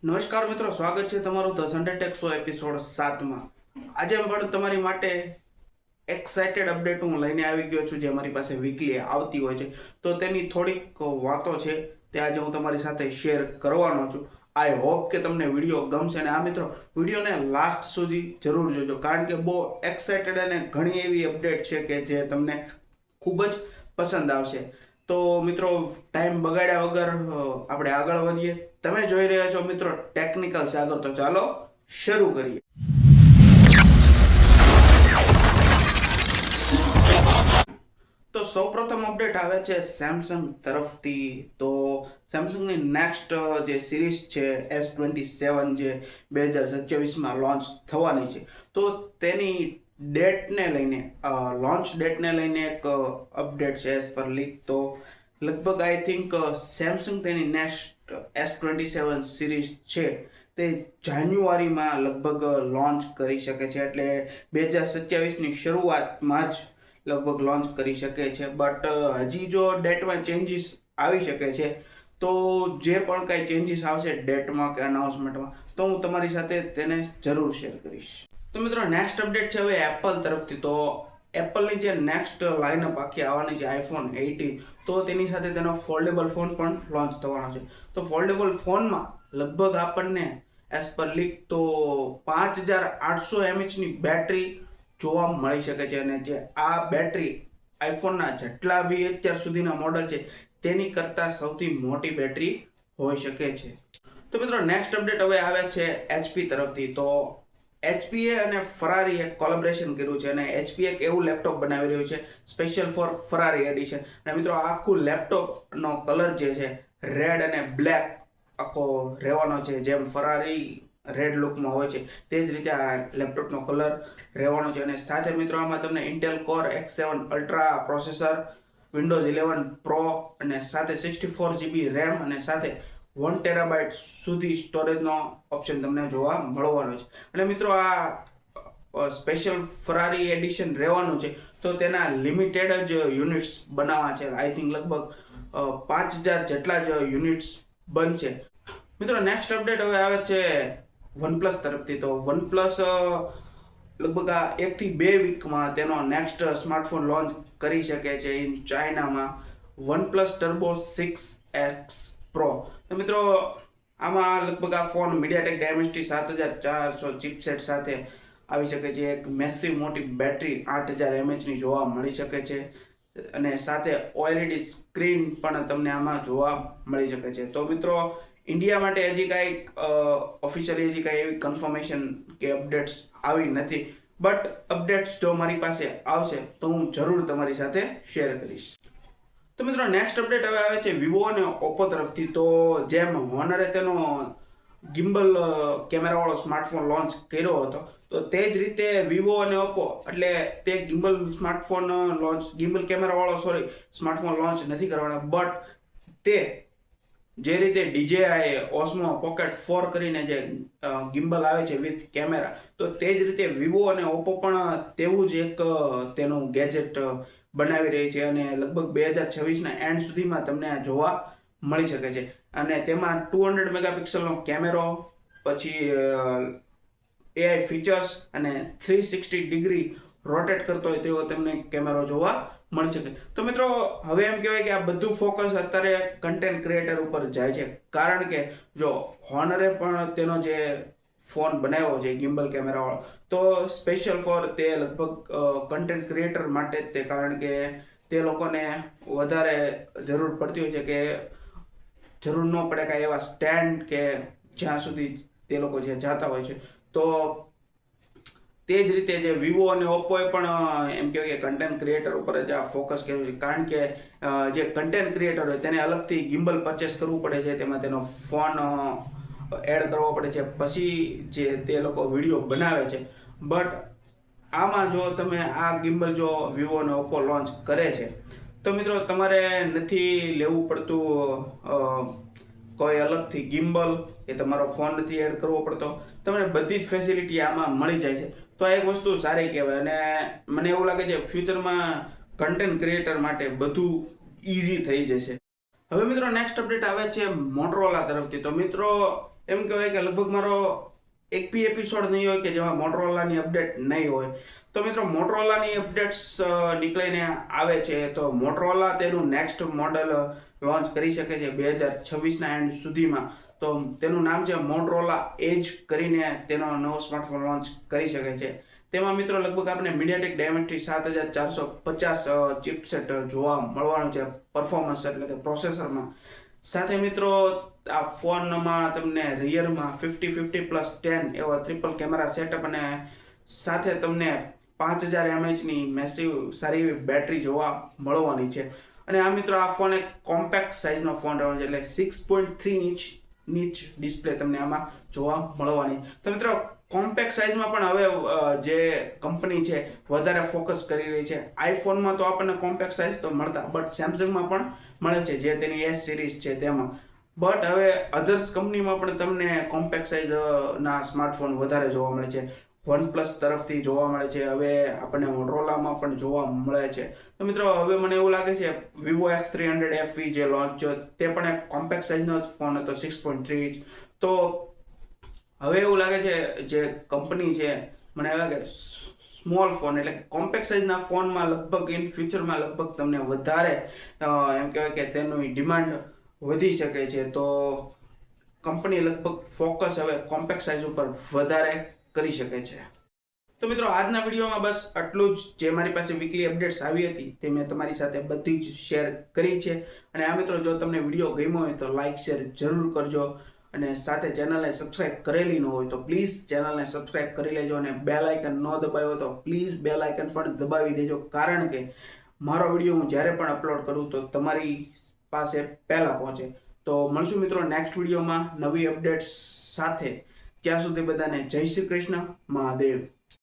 નમસ્કાર મિત્રો, સ્વાગત છે તમારું the Sunday tech show episode 7માં. આજે પણ તમારી માટે એક્સાઇટેડ અપડેટ હું લઈને આવી ગયો છું, જે અમારી પાસે વીકલી આવતી હોય છે. તો તેની થોડીક વાતો છે તે આજે હું તમારી સાથે શેર કરવાનો છું. આઈ હોપ કે તમને વિડીયો ગમશે. અને આ મિત્રો, વિડીયોને લાસ્ટ સુધી જરૂર જોજો, કારણ કે બહુ એક્સાઇટેડ અને ઘણી એવી અપડેટ છે કે જે તમને ખૂબ જ પસંદ આવશે. તો મિત્રો, ટાઈમ બગાડ્યા વગર આપણે આગળ વધીએ. તમે જોઈ રહ્યા છો મિત્રો ટેકનિકલ સાગર. તો ચાલો શરૂ કરીએ. તો સૌપ્રથમ અપડેટ આવે છે સેમસંગ તરફથી. તો સેમસંગની નેક્સ્ટ જે સિરીઝ છે S27, જે 2027માં લોન્ચ થવાની છે, તો તેની ડેટને લઈને, લોન્ચ ડેટને લઈને એક અપડેટ છે એઝ પર લીક. તો લગભગ આઈ થિંક સેમસંગ તેની નેક્સ્ટ S27 સિરીઝ છે તે જાન્યુઆરીમાં લગભગ લોન્ચ કરી શકે છે. એટલે 2027ની શરૂઆતમાં જ લગભગ લોન્ચ કરી શકે છે. બટ હજી જો ડેટમાં ચેન્જીસ આવી શકે છે, તો જે પણ કાંઈ ચેન્જીસ આવશે ડેટમાં કે અનાઉન્સમેન્ટમાં, તો હું તમારી સાથે તેને જરૂર શેર કરીશ. તો મિત્રો, નેક્સ્ટ અપડેટ છે હવે એપલ તરફથી. તો એપલની જે નેક્સ્ટ લાઇનઅપ આખી આવવાની છે iPhone 18, તો તેની સાથે તેનો ફોલ્ડેબલ ફોન પણ લોન્ચ થવાનો છે. તો ફોલ્ડેબલ ફોનમાં લગભગ આપણને એઝ પર લીક તો 5800 mAhની બેટરી જોવા મળી શકે છે. અને જે આ બેટરી આઈફોનના જેટલા બી અત્યાર સુધીના મોડલ છે તેની કરતાં સૌથી મોટી બેટરી હોઈ શકે છે. તો મિત્રો, નેક્સ્ટ અપડેટ હવે આવે છે HP તરફથી. તો HPએ અને ફરારી એક કોલેબોરેશન કર્યું છે, અને HP એક એવું લેપટોપ બનાવી રહ્યું છે સ્પેશિયલ ફોર ફરારી એડિશન. અને મિત્રો, આખું લેપટોપનો કલર જે છે રેડ અને બ્લેક આખો રહેવાનો છે. જેમ ફરારી રેડ લુકમાં હોય છે તે જ રીતે આ લેપટોપનો કલર રહેવાનો છે. અને સાથે મિત્રો, આમાં તમને Intel core X7 ultra processor, Windows 11 pro, અને સાથે 64GB રેમ, અને સાથે 1TB સુધી સ્ટોરેજનો ઓપ્શન તમને જોવા મળવાનો છે. અને મિત્રો, આ સ્પેશિયલ ફરારી એડિશન રહેવાનું છે, તો તેના લિમિટેડ જ યુનિટ્સ બનાવવા છે. આઈ થિંક લગભગ 5000 જેટલા જ યુનિટ્સ બનશે. મિત્રો, નેક્સ્ટ અપડેટ હવે આવે છે વનપ્લસ તરફથી. તો વનપ્લસ લગભગ આ 1 થી 2 વીકમાં તેનો નેક્સ્ટ સ્માર્ટફોન લોન્ચ કરી શકે છે ઇન ચાઇનામાં, વનપ્લસ ટર્બો 6X Pro. તો મિત્રો, આમાં લગભગ આ ફોન મીડિયાટેક ડાયમેન્સિટી 7400 ચિપસેટ સાથે આવી શકે છે. એક મેસિવ મોટી બેટરી 8000 mAhની જોવા મળી શકે છે, અને સાથે OLED સ્ક્રીન પણ તમને આમાં જોવા મળી શકે છે. તો મિત્રો, ઇન્ડિયા માટે હજી કાંઈ ઓફિશિયલી હજી કાંઈ એવી કન્ફર્મેશન કે અપડેટ્સ આવી નથી. બટ અપડેટ્સ જો મારી પાસે આવશે તો હું જરૂર તમારી સાથે શેર કરીશ. તો મિત્રો, નેક્સ્ટ અપડેટ હવે આવે છે વિવો અને ઓપ્પો તરફથી. તો જેમ હોનરે તેનો ગિમ્બલ કેમેરાવાળો સ્માર્ટફોન લોન્ચ કર્યો હતો, તો તે જ રીતે વિવો અને ઓપ્પો, એટલે તે ગિમ્બલ કેમેરાવાળો સ્માર્ટફોન લોન્ચ નથી કરવાના. બટ તે જે રીતે DJI Osmo Pocket 4 કરીને જે ગિમ્બલ આવે છે વિથ કેમેરા, તો તે જ રીતે વિવો અને ઓપ્પો પણ તેવું જ એક તેનું ગેજેટ બનાવી રહી છે. અને લગભગ 2026ના એન્ડ સુધીમાં તમને આ જોવા મળી શકે છે. અને તેમાં 200 મેગાપિક્સલનો કેમેરો, પછી AI ફીચર્સ, અને 360 ડિગ્રી રોટેટ કરતો હોય તેવો તમને કેમેરો જોવા મળી શકે. તો મિત્રો, હવે એમ કહેવાય કે આ બધું ફોકસ અત્યારે કન્ટેન્ટ ક્રિએટર ઉપર જાય છે, કારણ કે જો હોનરે પણ તેનો જે ફોન બનાવ્યો છે ગિમ્બલ કેમેરાવાળો, તો સ્પેશિયલ ફોર તે લગભગ કન્ટેન્ટ ક્રિએટર માટે જ તે, કારણ કે તે લોકોને વધારે જરૂર પડતી હોય છે કે જરૂર ન પડે કાંઈ એવા સ્ટેન્ડ કે જ્યાં સુધી તે લોકો જે જતા હોય છે. તો તે જ રીતે જે વિવો અને ઓપ્પોએ પણ એમ કહેવાય કે કન્ટેન્ટ ક્રિએટર ઉપર જ આ ફોકસ કર્યું છે, કારણ કે જે કન્ટેન્ટ ક્રિએટર હોય તેને અલગથી ગિમ્બલ પરચેસ કરવું પડે છે, તેમાં તેનો ફોન એડ કરવો પડે છે, પછી જે તે લોકો વિડીયો બનાવે છે. બટ આમાં જો તમે આ ગિમ્બલ જો વિવો અને ઓપ્પો લોન્ચ કરે છે, તો મિત્રો તમારે નથી લેવું પડતું કોઈ અલગથી ગિમ્બલ, કે તમારો ફોન નથી એડ કરવો પડતો, તમને બધી જ ફેસિલિટી આમાં મળી જાય છે. તો આ એક વસ્તુ સારી કહેવાય. અને મને એવું લાગે છે ફ્યુચરમાં કન્ટેન્ટ ક્રિએટર માટે બધું ઇઝી થઈ જશે. હવે મિત્રો, નેક્સ્ટ અપડેટ આવે છે મોટોરોલા તરફથી. તો મિત્રો, એમ કહેવાય કે લગભગ મારો એક બી એપિસોડ નહીં હોય કે જેમાં મોટરોલાની અપડેટ નહીં હોય. તો મિત્રો મોટરોલાની અપડેટ્સ નીકળીને આવે છે, તો મોટરોલા તેનું નેક્સ્ટ મોડલ લોન્ચ કરી શકે છે 2026ના એન્ડ સુધીમાં. તો તેનું નામ છે મોટરોલા એજ કરીને તેનો નવો સ્માર્ટફોન લોન્ચ કરી શકે છે. તેમાં મિત્રો લગભગ આપણે મીડિયાટેક ડાયમેન્સિટી 7450 ચિપસેટ જોવા મળવાનું છે પરફોર્મન્સ એટલે કે પ્રોસેસરમાં. સાથે મિત્રો આ ફોનમાં તમને રિયરમાં 50-50+10 એવા ટ્રિપલ કેમેરા સેટઅપ અને સાથે તમને 5000 mAhની મેસિવ સારી એવી બેટરી જોવા મળવાની છે. અને આ મિત્રો આ ફોન એક કોમ્પેક્ટ સાઇઝનો ફોન રહેવાનો છે, એટલે 6.3 ઇંચ ડિસ્પ્લે તમને આમાં જોવા મળવાની. તો મિત્રો કોમ્પેક્ટ સાઇઝમાં પણ હવે જે કંપની છે વધારે ફોકસ કરી રહી છે. આઈફોનમાં તો આપણને કોમ્પેક્ટ સાઇઝ તો મળતા, બટ સેમસંગમાં પણ મળે છે જે તેની S સિરીઝ છે તેમાં. બટ હવે અધર્સ કંપનીમાં પણ તમને કોમ્પેક્ટ સાઇઝના સ્માર્ટફોન વધારે જોવા મળે છે. OnePlus તરફથી જોવા મળે છે, હવે આપણને મોટરોલામાં પણ જોવા મળે છે. તો મિત્રો હવે મને એવું લાગે છે Vivo X300 FE જે લોન્ચ થયો તે પણ એક કોમ્પેક્ટ સાઇઝનો જ ફોન હતો 6.3 ઇંચ. તો હવે એવું લાગે છે જે કંપની છે, મને એવું લાગે સ્મોલ ફોન એટલે કોમ્પેક્ટ સાઇઝના ફોનમાં લગભગ ઇન ફ્યુચરમાં લગભગ તમને વધારે એમ કહેવાય કે તેની ડિમાન્ડ વધી શકે છે. તો કંપની લગભગ ફોકસ હવે કોમ્પેક્ટ સાઇઝ ઉપર વધારે કરી શકે છે. તો મિત્રો આજના વિડીયોમાં બસ આટલું જ. જે મારી પાસે વીકલી અપડેટ્સ આવી હતી તે મેં તમારી સાથે બધી જ શેર કરી છે. અને આ મિત્રો જો તમને વિડીયો ગમ્યો હોય તો લાઇક શેર જરૂર કરજો, અને સાથે ચેનલને સબસ્ક્રાઇબ કરેલી ન હોય તો પ્લીઝ ચેનલને સબસ્ક્રાઇબ કરી લેજો, અને બેલ આઇકન ન દબાવ્યો તો પ્લીઝ બેલ આઇકન પણ દબાવી દેજો, કારણ કે મારો વિડીયો હું જ્યારે પણ અપલોડ કરું તો તમારી પાસે પહેલા પહોંચે. તો મળશું મિત્રો નેક્સ્ટ વિડીયોમાં નવી અપડેટ્સ સાથે. ત્યાં સુધી બધાને જય શ્રી કૃષ્ણ, મહાદેવ.